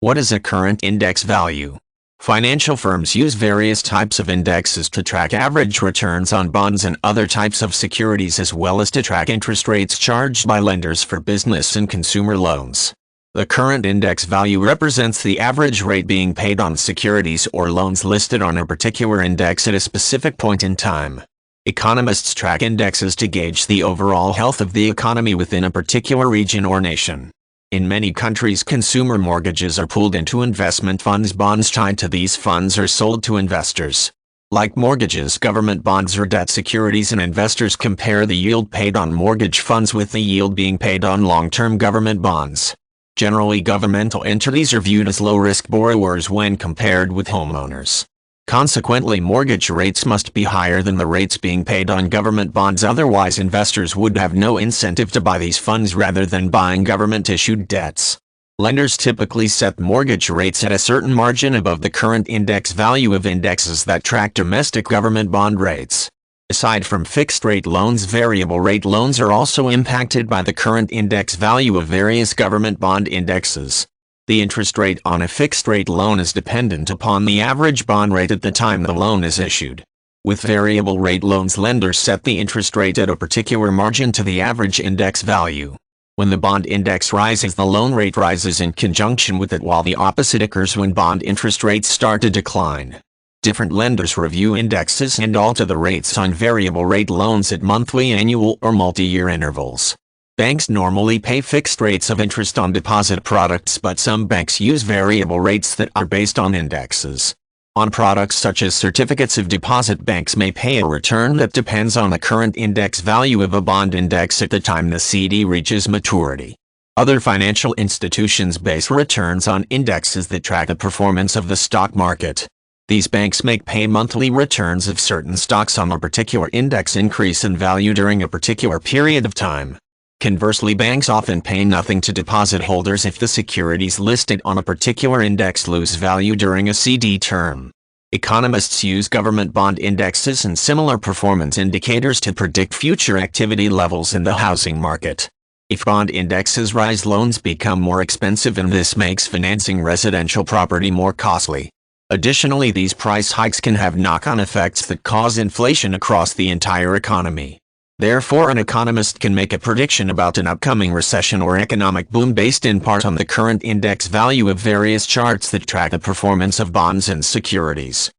What is a current index value? Financial firms use various types of indexes to track average returns on bonds and other types of securities, as well as to track interest rates charged by lenders for business and consumer loans. The current index value represents the average rate being paid on securities or loans listed on a particular index at a specific point in time. Economists track indexes to gauge the overall health of the economy within a particular region or nation. In many countries, consumer mortgages are pooled into investment funds. Bonds tied to these funds are sold to investors. Like mortgages, government bonds are debt securities, and investors compare the yield paid on mortgage funds with the yield being paid on long-term government bonds. Generally, governmental entities are viewed as low-risk borrowers when compared with homeowners. Consequently, mortgage rates must be higher than the rates being paid on government bonds, otherwise investors would have no incentive to buy these funds rather than buying government-issued debts. Lenders typically set mortgage rates at a certain margin above the current index value of indexes that track domestic government bond rates. Aside from fixed-rate loans, variable-rate loans are also impacted by the current index value of various government bond indexes. The interest rate on a fixed-rate loan is dependent upon the average bond rate at the time the loan is issued. With variable-rate loans, lenders set the interest rate at a particular margin to the average index value. When the bond index rises, the loan rate rises in conjunction with it, while the opposite occurs when bond interest rates start to decline. Different lenders review indexes and alter the rates on variable-rate loans at monthly, annual, or multi-year intervals. Banks normally pay fixed rates of interest on deposit products, but some banks use variable rates that are based on indexes. On products such as certificates of deposit, banks may pay a return that depends on the current index value of a bond index at the time the CD reaches maturity. Other financial institutions base returns on indexes that track the performance of the stock market. These banks may pay monthly returns if certain stocks on a particular index increase in value during a particular period of time. Conversely, banks often pay nothing to deposit holders if the securities listed on a particular index lose value during a CD term. Economists use government bond indexes and similar performance indicators to predict future activity levels in the housing market. If bond indexes rise, loans become more expensive, and this makes financing residential property more costly. Additionally, these price hikes can have knock-on effects that cause inflation across the entire economy. Therefore, an economist can make a prediction about an upcoming recession or economic boom based in part on the current index value of various charts that track the performance of bonds and securities.